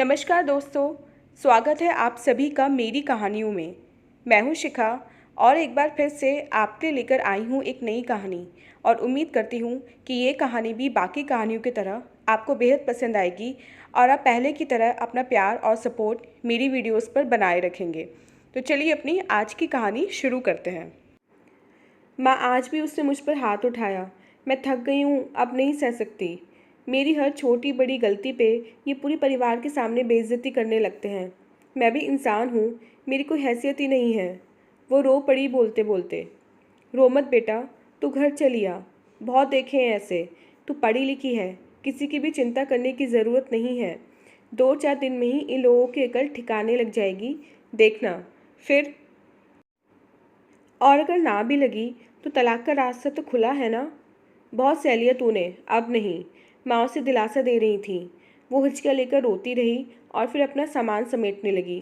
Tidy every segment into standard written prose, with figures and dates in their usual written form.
नमस्कार दोस्तों, स्वागत है आप सभी का मेरी कहानियों में। मैं हूं शिखा और एक बार फिर से आपके लिए लेकर आई हूं एक नई कहानी और उम्मीद करती हूं कि ये कहानी भी बाकी कहानियों की तरह आपको बेहद पसंद आएगी और आप पहले की तरह अपना प्यार और सपोर्ट मेरी वीडियोस पर बनाए रखेंगे। तो चलिए अपनी आज की कहानी शुरू करते हैं। माँ, आज भी उसने मुझ पर हाथ उठाया। मैं थक गई हूँ, अब नहीं सह सकती। मेरी हर छोटी बड़ी गलती पे ये पूरे परिवार के सामने बेइज्जती करने लगते हैं। मैं भी इंसान हूँ, मेरी कोई हैसियत ही नहीं है। वो रो पड़ी बोलते बोलते। रो मत बेटा, तू घर चली आ। बहुत देखे हैं ऐसे। तू पढ़ी लिखी है, किसी की भी चिंता करने की ज़रूरत नहीं है। 2-4 दिन में ही इन लोगों की अकल ठिकाने लग जाएगी, देखना। फिर और अगर ना भी लगी तो तलाक का रास्ता तो खुला है ना। बहुत सह लिया तूने, अब नहीं। माँ उसे दिलासा दे रही थी। वो हिचकियाँ लेकर रोती रही और फिर अपना सामान समेटने लगी।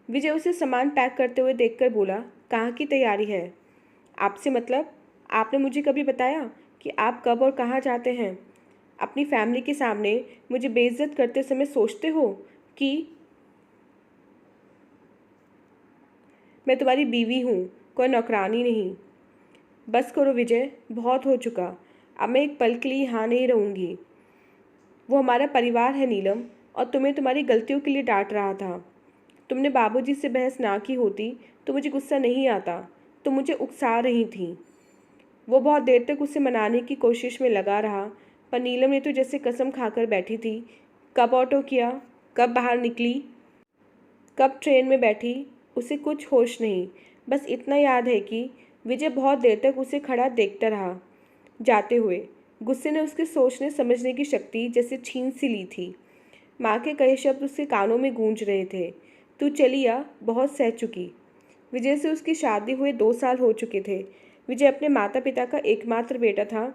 विजय उसे सामान पैक करते हुए देखकर बोला, कहाँ की तैयारी है? आपसे मतलब? आपने मुझे कभी बताया कि आप कब और कहाँ जाते हैं? अपनी फैमिली के सामने मुझे बेइज्जत करते समय सोचते हो कि मैं तुम्हारी बीवी हूँ, कोई नौकरानी नहीं। बस करो विजय, बहुत हो चुका। अब मैं एक पल के लिए यहाँ नहीं रहूँगी। वो हमारा परिवार है नीलम, और तुम्हें तुम्हारी गलतियों के लिए डांट रहा था। तुमने बाबूजी से बहस ना की होती तो मुझे गुस्सा नहीं आता। तुम मुझे उकसा रही थी। वो बहुत देर तक उसे मनाने की कोशिश में लगा रहा, पर नीलम ने तो जैसे कसम खाकर बैठी थी। कब ऑटो किया, कब बाहर निकली, कब ट्रेन में बैठी, उसे कुछ होश नहीं। बस इतना याद है कि विजय बहुत देर तक उसे खड़ा देखता रहा जाते हुए। गुस्से ने उसके सोचने समझने की शक्ति जैसे छीन सी ली थी। माँ के कई शब्द उसके कानों में गूंज रहे थे। तू चली आ, बहुत सह चुकी। विजय से उसकी शादी हुए 2 साल हो चुके थे। विजय अपने माता पिता का एकमात्र बेटा था।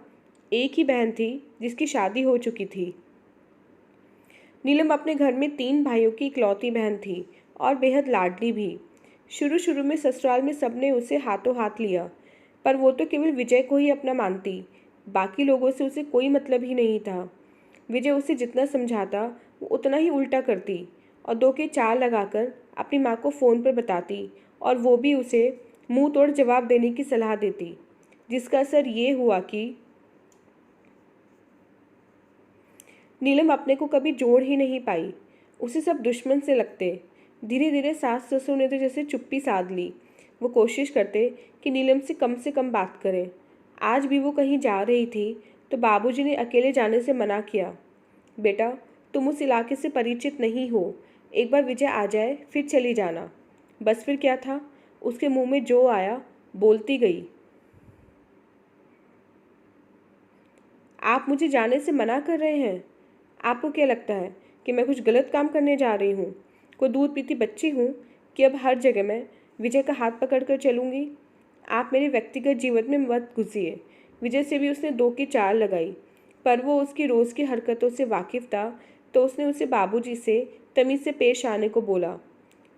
एक ही बहन थी जिसकी शादी हो चुकी थी। नीलम अपने घर में 3 भाइयों की इकलौती बहन थी और बेहद लाडली भी। शुरू शुरू में ससुराल में सबने उसे हाथों हाथ लिया, पर वो तो केवल विजय को ही अपना मानती। बाकी लोगों से उसे कोई मतलब ही नहीं था। विजय उसे जितना समझाता वो उतना ही उल्टा करती और 2 के 4 लगाकर अपनी माँ को फ़ोन पर बताती, और वो भी उसे मुंह तोड़ जवाब देने की सलाह देती, जिसका असर ये हुआ कि नीलम अपने को कभी जोड़ ही नहीं पाई। उसे सब दुश्मन से लगते। धीरे धीरे सास ससुर ने तो जैसे चुप्पी साध ली। वो कोशिश करते कि नीलम से कम बात करें। आज भी वो कहीं जा रही थी तो बाबूजी ने अकेले जाने से मना किया। बेटा, तुम उस इलाके से परिचित नहीं हो। एक बार विजय आ जाए फिर चली जाना। बस फिर क्या था, उसके मुंह में जो आया बोलती गई। आप मुझे जाने से मना कर रहे हैं? आपको क्या लगता है कि मैं कुछ गलत काम करने जा रही हूँ? कोई दूध पीती बच्ची हूँ कि अब हर जगह मैं विजय का हाथ पकड़कर चलूँगी? आप मेरे व्यक्तिगत जीवन में मत घुसिए। विजय से भी उसने 2 की 4 लगाई, पर वो उसकी रोज़ की हरकतों से वाकिफ़ था, तो उसने उसे बाबूजी से तमीज़ से पेश आने को बोला।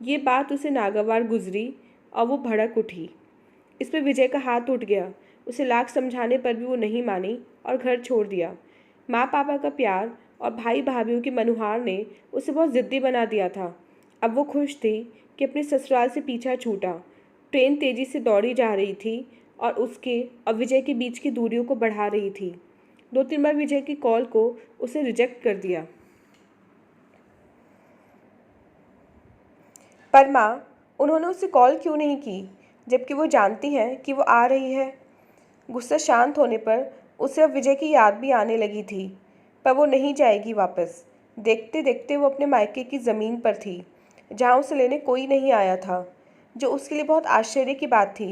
ये बात उसे नागवार गुजरी और वो भड़क उठी। इस पर विजय का हाथ उठ गया। उसे लाख समझाने पर भी वो नहीं मानी और घर छोड़ दिया। माँ पापा का प्यार और भाई भाभीयों की मनुहार ने उसे बहुत ज़िद्दी बना दिया था। अब वो खुश थी कि अपने ससुराल से पीछा छूटा। ट्रेन तेज़ी से दौड़ी जा रही थी और उसके और विजय के बीच की दूरियों को बढ़ा रही थी। 2-3 बार विजय की कॉल को उसे रिजेक्ट कर दिया। पर माँ, उन्होंने उसे कॉल क्यों नहीं की, जबकि वो जानती है कि वो आ रही है? गुस्सा शांत होने पर उसे अब विजय की याद भी आने लगी थी, पर वो नहीं जाएगी वापस। देखते देखते वो अपने मायके की ज़मीन पर थी, जहाँ उसे लेने कोई नहीं आया था, जो उसके लिए बहुत आश्चर्य की बात थी।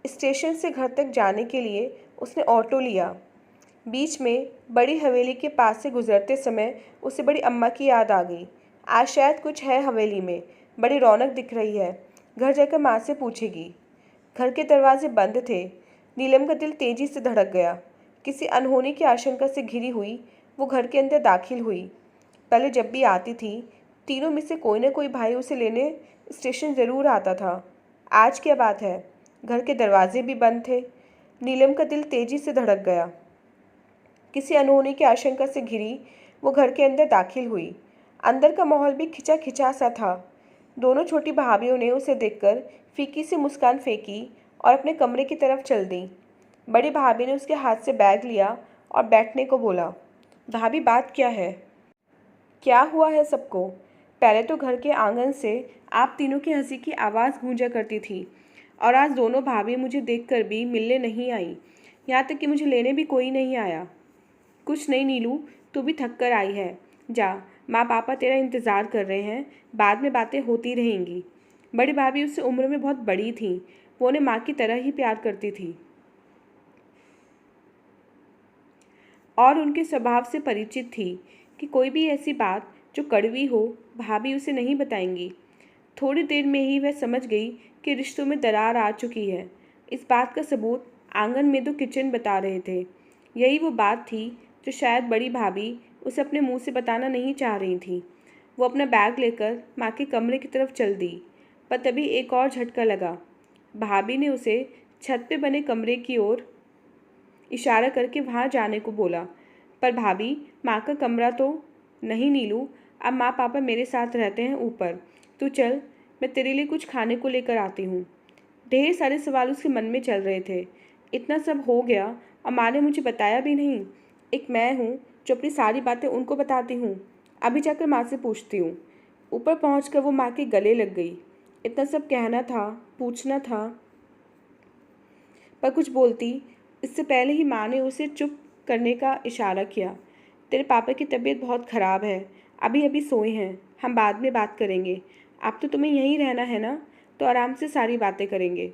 स्टेशन से घर तक जाने के लिए उसने ऑटो लिया। बीच में बड़ी हवेली के पास से गुजरते समय उसे बड़ी अम्मा की याद आ गई। आज शायद कुछ है हवेली में, बड़ी रौनक दिख रही है। घर जाकर माँ से पूछेगी। घर के दरवाजे बंद थे। नीलम का दिल तेजी से धड़क गया। किसी अनहोनी की आशंका से घिरी हुई वो घर के अंदर दाखिल हुई। पहले जब भी आती थी, तीनों में से कोई न कोई भाई उसे लेने स्टेशन ज़रूर आता था। आज क्या बात है, घर के दरवाजे भी बंद थे। नीलम का दिल तेजी से धड़क गया। किसी अनहोनी की आशंका से घिरी वो घर के अंदर दाखिल हुई। अंदर का माहौल भी खिंचा खिंचा सा था। दोनों छोटी भाभीयों ने उसे देखकर फीकी सी मुस्कान फेंकी और अपने कमरे की तरफ चल दी। बड़ी भाभी ने उसके हाथ से बैग लिया और बैठने को बोला। भाभी, बात क्या है? क्या हुआ है सबको? पहले तो घर के आंगन से आप तीनों की हंसी की आवाज़ गूंजा करती थी, और आज दोनों भाभी मुझे देखकर भी मिलने नहीं आई। यहाँ तक कि मुझे लेने भी कोई नहीं आया। कुछ नहीं नीलू, तू भी थक कर आई है। जा, माँ पापा तेरा इंतज़ार कर रहे हैं, बाद में बातें होती रहेंगी। बड़ी भाभी उससे उम्र में बहुत बड़ी थी। वो उन्हें माँ की तरह ही प्यार करती थी और उनके स्वभाव से परिचित थी कि कोई भी ऐसी बात जो कड़वी हो, भाभी उसे नहीं बताएंगी। थोड़ी देर में ही वह समझ गई कि रिश्तों में दरार आ चुकी है। इस बात का सबूत आंगन में दो किचन बता रहे थे। यही वो बात थी जो शायद बड़ी भाभी उसे अपने मुंह से बताना नहीं चाह रही थी। वो अपना बैग लेकर माँ के कमरे की तरफ चल दी, पर तभी एक और झटका लगा। भाभी ने उसे छत पे बने कमरे की ओर इशारा करके वहाँ जाने को बोला। पर भाभी, माँ का कमरा तो नहीं नीलू, अब माँ पापा मेरे साथ रहते हैं ऊपर। तू चल, मैं तेरे लिए कुछ खाने को लेकर आती हूँ। ढेर सारे सवाल उसके मन में चल रहे थे। इतना सब हो गया और माँ ने मुझे बताया भी नहीं। एक मैं हूँ जो अपनी सारी बातें उनको बताती हूँ। अभी जाकर माँ से पूछती हूँ। ऊपर पहुँचकर वो माँ के गले लग गई। इतना सब कहना था, पूछना था, पर कुछ बोलती इससे पहले ही माँ ने उसे चुप करने का इशारा किया। तेरे पापा की तबीयत बहुत ख़राब है, अभी अभी सोए हैं, हम बाद में बात करेंगे। अब तो तुम्हें यहीं रहना है ना, तो आराम से सारी बातें करेंगे।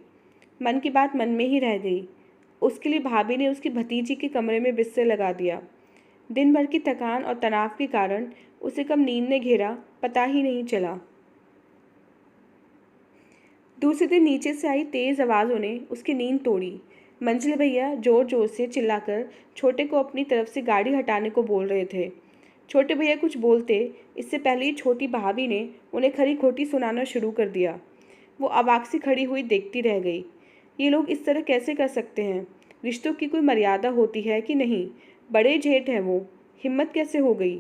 मन की बात मन में ही रह गई। उसके लिए भाभी ने उसकी भतीजी के कमरे में बिस्तर लगा दिया। दिन भर की थकान और तनाव के कारण उसे कब नींद ने घेरा पता ही नहीं चला। दूसरे दिन नीचे से आई तेज़ आवाज़ों ने उसकी नींद तोड़ी। मंजिल भैया ज़ोर ज़ोर से चिल्लाकर छोटे को अपनी तरफ से गाड़ी हटाने को बोल रहे थे। छोटे भैया कुछ बोलते इससे पहले ही छोटी भाभी ने उन्हें खरी खोटी सुनाना शुरू कर दिया। वो अवाक सी खड़ी हुई देखती रह गई। ये लोग इस तरह कैसे कर सकते हैं? रिश्तों की कोई मर्यादा होती है कि नहीं? बड़े जेठ हैं वो, हिम्मत कैसे हो गई?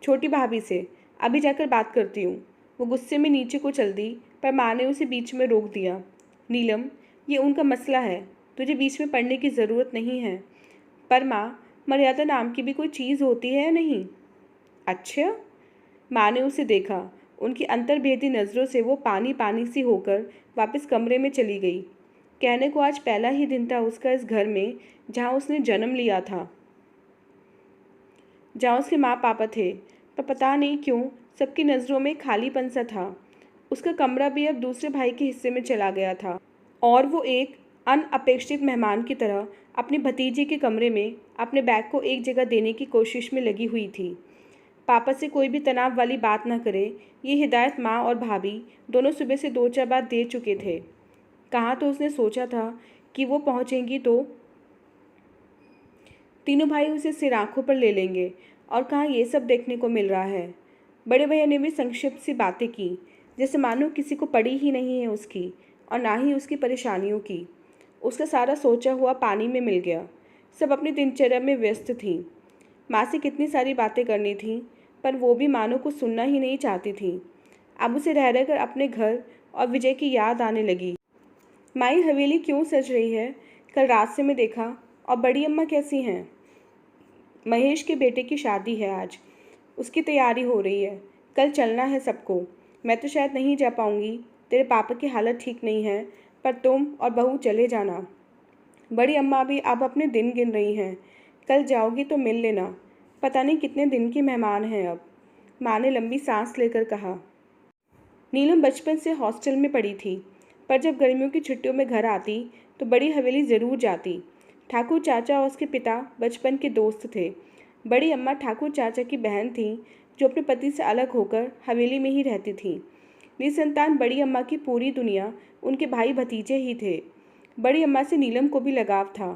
छोटी भाभी से अभी जाकर बात करती हूँ। वो गुस्से में नीचे को चल दी, पर माँ ने उसे बीच में रोक दिया। नीलम, ये उनका मसला है, तुझे बीच में पड़ने की ज़रूरत नहीं है। पर माँ, मर्यादा नाम की भी कोई चीज़ होती है या नहीं? अच्छा। माँ ने उसे देखा। उनकी अंतर्भेदी नज़रों से वो पानी पानी सी होकर वापस कमरे में चली गई। कहने को आज पहला ही दिन था उसका इस घर में जहाँ उसने जन्म लिया था, जहाँ उसके माँ पापा थे, पर पता नहीं क्यों सबकी नज़रों में खालीपन सा था। उसका कमरा भी अब दूसरे भाई के हिस्से में चला गया था और वो एक अनअपेक्षित मेहमान की तरह अपनी भतीजी के कमरे में अपने बैग को एक जगह देने की कोशिश में लगी हुई थी। पापा से कोई भी तनाव वाली बात ना करे, ये हिदायत माँ और भाभी दोनों सुबह से दो चार बार दे चुके थे। कहाँ तो उसने सोचा था कि वो पहुँचेंगी तो तीनों भाई उसे सिर आंखों पर ले लेंगे, और कहाँ ये सब देखने को मिल रहा है। बड़े भैया ने भी संक्षिप्त सी बातें की, जैसे मानो किसी को पड़ी ही नहीं है उसकी और ना ही उसकी परेशानियों की। उसका सारा सोचा हुआ पानी में मिल गया। सब अपनी दिनचर्या में व्यस्त थी। माँ से कितनी सारी बातें करनी थी, पर वो भी मानो कुछ सुनना ही नहीं चाहती थी। अब उसे रह रहकर अपने घर और विजय की याद आने लगी। माई हवेली क्यों सज रही है? कल रात से मैं देखा। और बड़ी अम्मा कैसी हैं? महेश के बेटे की शादी है आज, उसकी तैयारी हो रही है। कल चलना है सबको। मैं तो शायद नहीं जा पाऊँगी, तेरे पापा की हालत ठीक नहीं है, पर तुम और बहू चले जाना। बड़ी अम्मा भी अब अपने दिन गिन रही हैं। कल जाओगी तो मिल लेना। पता नहीं कितने दिन की मेहमान हैं अब। माँ ने लंबी सांस लेकर कहा। नीलम बचपन से हॉस्टल में पड़ी थी, पर जब गर्मियों की छुट्टियों में घर आती तो बड़ी हवेली ज़रूर जाती। ठाकुर चाचा और उसके पिता बचपन के दोस्त थे। बड़ी अम्मा ठाकुर चाचा की बहन थी, जो अपने पति से अलग होकर हवेली में ही रहती थी। निसंतान बड़ी अम्मा की पूरी दुनिया उनके भाई भतीजे ही थे। बड़ी अम्मा से नीलम को भी लगाव था।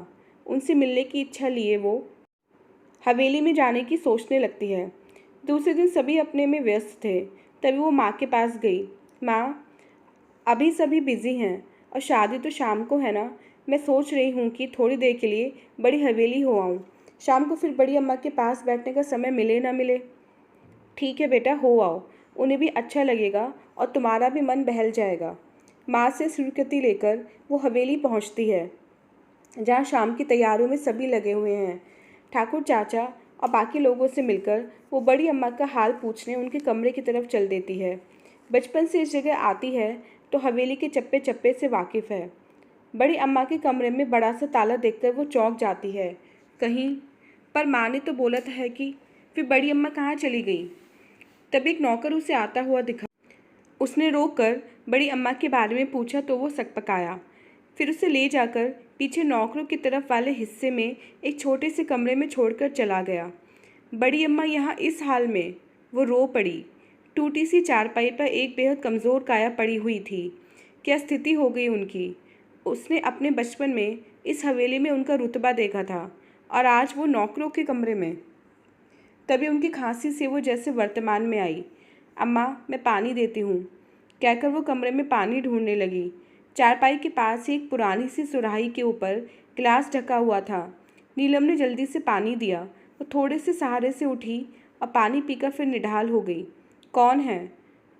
उनसे मिलने की इच्छा लिए वो हवेली में जाने की सोचने लगती है। दूसरे दिन सभी अपने में व्यस्त थे, तभी वो माँ के पास गई। माँ, अभी सभी बिज़ी हैं और शादी तो शाम को है ना। मैं सोच रही हूँ कि थोड़ी देर के लिए बड़ी हवेली हो आऊँ। शाम को फिर बड़ी अम्मा के पास बैठने का समय मिले ना मिले। ठीक है बेटा, हो आओ, उन्हें भी अच्छा लगेगा और तुम्हारा भी मन बहल जाएगा। माँ से स्वीकृति लेकर वो हवेली पहुँचती है, जहाँ शाम की तैयारियों में सभी लगे हुए हैं। ठाकुर चाचा और बाकी लोगों से मिलकर वो बड़ी अम्मा का हाल पूछने उनके कमरे की तरफ चल देती है। बचपन से इस जगह आती है तो हवेली के चप्पे चप्पे से वाकिफ़ है। बड़ी अम्मा के कमरे में बड़ा सा ताला देखकर वो चौंक जाती है। कहीं पर माँ ने तो बोला था कि फिर बड़ी अम्मा कहाँ चली गई। तब एक नौकर उसे आता हुआ दिखा। उसने रोक कर बड़ी अम्मा के बारे में पूछा तो वो सकपकाया। फिर उसे ले जाकर पीछे नौकरों की तरफ वाले हिस्से में एक छोटे से कमरे में छोड़कर चला गया। बड़ी अम्मा यहाँ इस हाल में, वो रो पड़ी। टूटी सी चारपाई पर एक बेहद कमज़ोर काया पड़ी हुई थी। क्या स्थिति हो गई उनकी। उसने अपने बचपन में इस हवेली में उनका रुतबा देखा था और आज वो नौकरों के कमरे में। तभी उनकी खांसी से वो जैसे वर्तमान में आई। अम्मा, मैं पानी देती हूँ, कहकर वो कमरे में पानी ढूंढने लगी। चारपाई के पास ही एक पुरानी सी सुराही के ऊपर गिलास ढका हुआ था। नीलम ने जल्दी से पानी दिया। वो थोड़े से सहारे से उठी और पानी पीकर फिर निढाल हो गई। कौन है?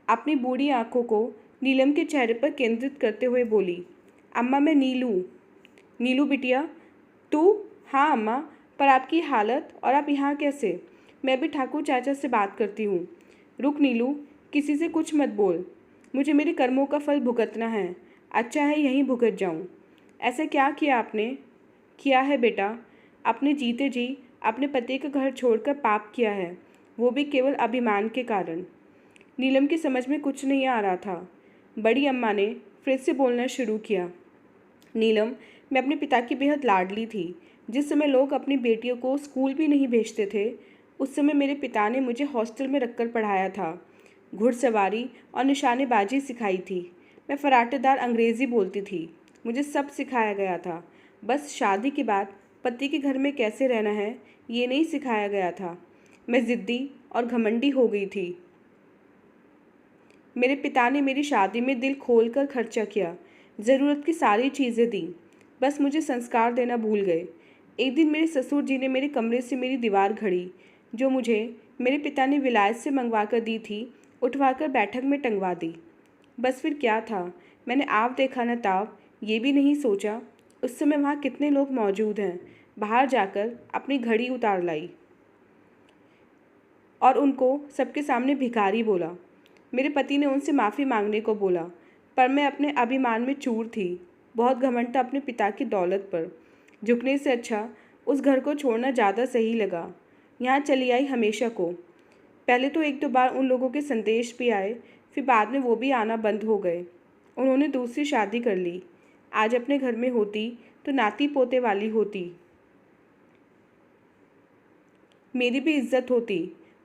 अपनी बूढ़ी आंखों को नीलम के चेहरे पर केंद्रित करते हुए बोली। अम्मा, मैं नीलू। नीलू बिटिया, तू? हाँ अम्मा, पर आपकी हालत और आप यहाँ कैसे? मैं भी ठाकुर चाचा से बात करती हूँ। रुक नीलू, किसी से कुछ मत बोल। मुझे मेरे कर्मों का फल भुगतना है। अच्छा है यहीं भुगत जाऊँ। ऐसा क्या किया आपने? किया है बेटा, अपने जीते जी अपने पति का घर छोड़कर पाप किया है, वो भी केवल अभिमान के कारण। नीलम की समझ में कुछ नहीं आ रहा था। बड़ी अम्मा ने फिर से बोलना शुरू किया। नीलम, मैं अपने पिता की बेहद लाडली थी। जिस समय लोग अपनी बेटियों को स्कूल भी नहीं भेजते थे, उस समय मेरे पिता ने मुझे हॉस्टल में रखकर पढ़ाया था। घुड़सवारी और निशानेबाजी सिखाई थी। मैं फराटेदार अंग्रेज़ी बोलती थी। मुझे सब सिखाया गया था। बस शादी के बाद पति के घर में कैसे रहना है, ये नहीं सिखाया गया था। मैं ज़िद्दी और घमंडी हो गई थी। मेरे पिता ने मेरी शादी में दिल खोल कर खर्चा किया, ज़रूरत की सारी चीज़ें दी, बस मुझे संस्कार देना भूल गए। एक दिन मेरे ससुर जी ने मेरे कमरे से मेरी दीवार घड़ी, जो मुझे मेरे पिता ने विलायत से मंगवा कर दी थी, उठवाकर बैठक में टंगवा दी। बस फिर क्या था, मैंने आप देखा न ताव, ये भी नहीं सोचा उस समय वहाँ कितने लोग मौजूद हैं। बाहर जाकर अपनी घड़ी उतार लाई और उनको सबके सामने भिखारी बोला। मेरे पति ने उनसे माफ़ी मांगने को बोला, पर मैं अपने अभिमान में चूर थी। बहुत घमंड था अपने पिता की दौलत पर। झुकने से अच्छा उस घर को छोड़ना ज़्यादा सही लगा। यहाँ चली आई हमेशा को। पहले तो एक दो बार उन लोगों के संदेश भी आए, फिर बाद में वो भी आना बंद हो गए। उन्होंने दूसरी शादी कर ली। आज अपने घर में होती तो नाती पोते वाली होती, मेरी भी इज्जत होती।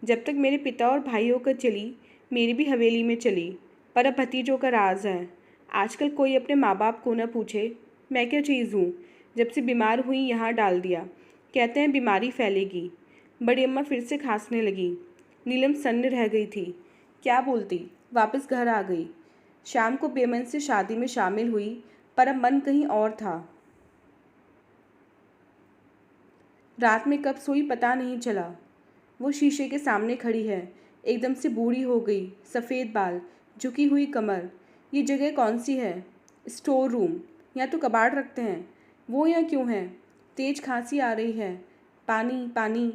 जब तक मेरे पिता और भाइयों का चली, मेरी भी हवेली में चली। पर अब भतीजों का राज है। आजकल कोई अपने माँ बाप को न पूछे मैं क्या चीज़ हूँ। जब से बीमार हुई यहाँ डाल दिया, कहते हैं बीमारी फैलेगी। बड़ी अम्मा फिर से खांसने लगी। नीलम सन्न रह गई थी। क्या बोलती? वापस घर आ गई। शाम को बेमन से शादी में शामिल हुई, पर अब मन कहीं और था। रात में कब सोई पता नहीं चला। वो शीशे के सामने खड़ी है, एकदम से बूढ़ी हो गई, सफ़ेद बाल, झुकी हुई कमर। ये जगह कौन सी है? Store room. यहाँ तो कबाड़ रखते हैं। वो यहाँ क्यों है? तेज खांसी आ रही है। पानी पानी।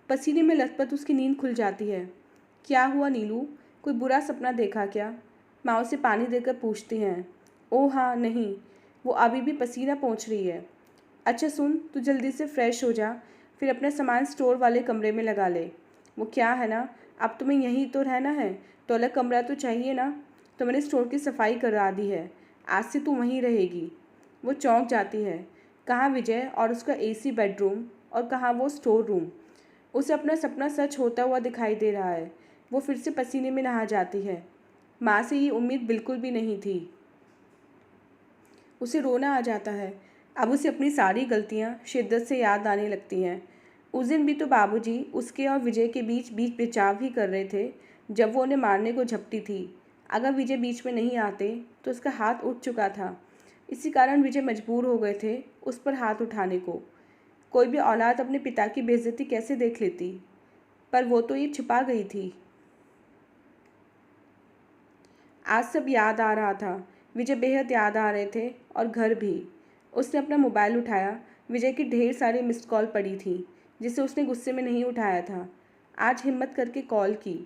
पसीने में लथपथ उसकी नींद खुल जाती है। क्या हुआ नीलू, कोई बुरा सपना देखा क्या? माँ उसे पानी देकर पूछती हैं। ओह हाँ नहीं, वो अभी भी पसीना पोंछ रही है। अच्छा सुन, तू जल्दी से फ्रेश हो जा, फिर अपना सामान स्टोर वाले कमरे में लगा ले। वो क्या है ना, अब तुम्हें यहीं तो रहना है, तो अलग कमरा तो चाहिए ना। तो मैंने स्टोर की सफाई करा दी है, आज से तू वहीं रहेगी। वो चौंक जाती है। कहाँ विजय और उसका एसी बेडरूम, और कहाँ वो स्टोर रूम। उसे अपना सपना सच होता हुआ दिखाई दे रहा है। वो फिर से पसीने में नहा जाती है। माँ से ये उम्मीद बिल्कुल भी नहीं थी। उसे रोना आ जाता है। अब उसे अपनी सारी गलतियाँ शिद्दत से याद आने लगती हैं। उस दिन भी तो बाबूजी उसके और विजय के बीच बीच बचाव ही कर रहे थे, जब वो उन्हें मारने को झपटी थी। अगर विजय बीच में नहीं आते तो उसका हाथ उठ चुका था। इसी कारण विजय मजबूर हो गए थे उस पर हाथ उठाने को। कोई भी औलाद अपने पिता की बेइज्जती कैसे देख लेती, पर वो तो ये छिपा गई थी। आज सब याद आ रहा था। विजय बेहद याद आ रहे थे और घर भी। उसने अपना मोबाइल उठाया। विजय की ढेर सारी मिस्ड कॉल पड़ी थी जिसे उसने गुस्से में नहीं उठाया था। आज हिम्मत करके कॉल की।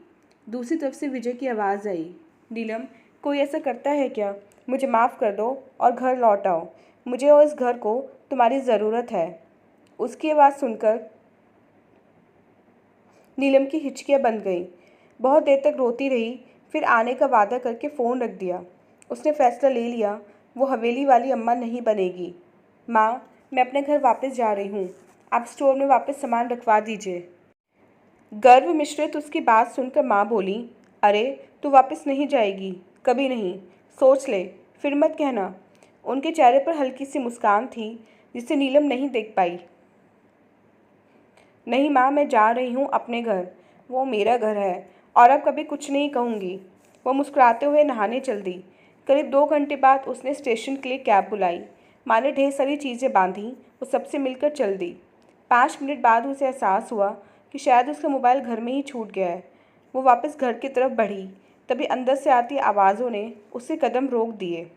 दूसरी तरफ से विजय की आवाज़ आई, नीलम, कोई ऐसा करता है क्या? मुझे माफ़ कर दो और घर लौट आओ। मुझे और इस घर को तुम्हारी ज़रूरत है। उसकी आवाज़ सुनकर नीलम की हिचकियाँ बंद गईं। बहुत देर तक रोती रही, फिर आने का वादा करके फ़ोन रख दिया। उसने फैसला ले लिया, वो हवेली वाली अम्मा नहीं बनेगी। माँ, मैं अपने घर वापस जा रही हूँ। आप स्टोर में वापस सामान रखवा दीजिए। गर्व मिश्रित उसकी बात सुनकर माँ बोली, अरे तू वापस नहीं जाएगी, कभी नहीं। सोच ले, फिर मत कहना। उनके चेहरे पर हल्की सी मुस्कान थी जिसे नीलम नहीं देख पाई। नहीं माँ, मैं जा रही हूँ अपने घर। वो मेरा घर है और अब कभी कुछ नहीं कहूँगी। वो मुस्कुराते हुए नहाने चल दी। करीब 2 घंटे बाद उसने स्टेशन के लिए कैब बुलाई। माँ ने ढेर सारी चीज़ें बांधी। वो सबसे मिलकर चल दी। 5 मिनट बाद उसे एहसास हुआ कि शायद उसका मोबाइल घर में ही छूट गया है। वो वापस घर की तरफ बढ़ी, तभी अंदर से आती आवाज़ों ने उसके कदम रोक दिए।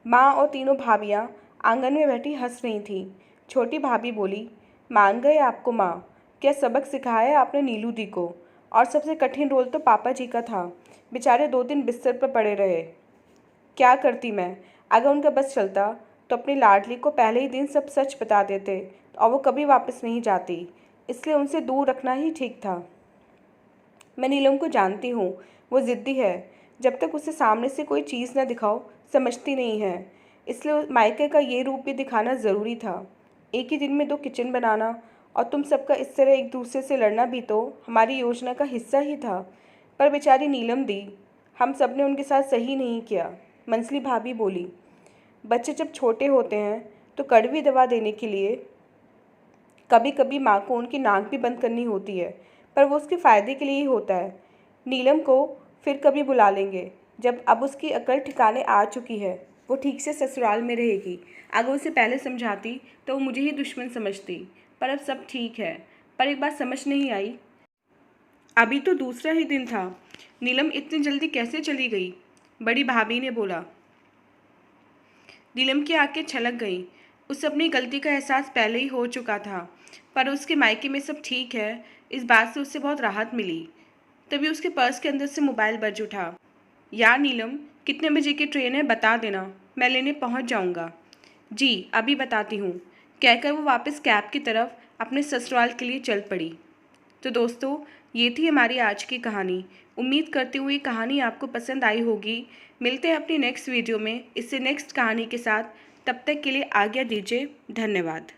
माँ और तीनों भाभियाँ आंगन में बैठी हंस रही थीं। छोटी भाभी बोली, मान गए आपको माँ? क्या सबक सिखाया आपने नीलू दी को? और सबसे कठिन रोल तो पापा जी का था। बेचारे 2 दिन बिस्तर पर पड़े रहे। क्या करती मैं? अगर उनका बस चलता तो अपनी लाडली को पहले ही दिन सब सच बता देते और वो कभी वापस नहीं जाती। इसलिए उनसे दूर रखना ही ठीक था। मैं नीलम को जानती हूँ, वो ज़िद्दी है। जब तक उसे सामने से कोई चीज़ न दिखाओ, समझती नहीं है। इसलिए मायके का ये रूप भी दिखाना ज़रूरी था। एक ही दिन में 2 किचन बनाना और तुम सबका इस तरह एक दूसरे से लड़ना भी तो हमारी योजना का हिस्सा ही था। पर बेचारी नीलम दी, हम सब ने उनके साथ सही नहीं किया। मंसली भाभी बोली, बच्चे जब छोटे होते हैं तो कड़वी दवा देने के लिए कभी कभी माँ को उनकी नाक भी बंद करनी होती है, पर वो उसके फ़ायदे के लिए ही होता है। नीलम को फिर कभी बुला लेंगे, जब अब उसकी अकल ठिकाने आ चुकी है। वो ठीक से ससुराल में रहेगी। अगर उसे पहले समझाती तो वो मुझे ही दुश्मन समझती, पर अब सब ठीक है। पर एक बात समझ नहीं आई, अभी तो दूसरा ही दिन था। नीलम इतनी जल्दी कैसे चली गई? बड़ी भाभी ने बोला। नीलम की आंखें छलक गईं। उसे अपनी गलती का एहसास पहले ही हो चुका था, पर उसके मायके में सब ठीक है, इस बात से उसे बहुत राहत मिली। तभी उसके पर्स के अंदर से मोबाइल बज उठा। यार नीलम, कितने बजे की ट्रेन है बता देना, मैं लेने पहुंच जाऊंगा। जी अभी बताती हूँ, कहकर वो वापस कैब की तरफ अपने ससुराल के लिए चल पड़ी। तो दोस्तों, ये थी हमारी आज की कहानी। उम्मीद करती हूँ ये कहानी आपको पसंद आई होगी। मिलते हैं अपनी नेक्स्ट वीडियो में इससे नेक्स्ट कहानी के साथ। तब तक के लिए आज्ञा दीजिए। धन्यवाद।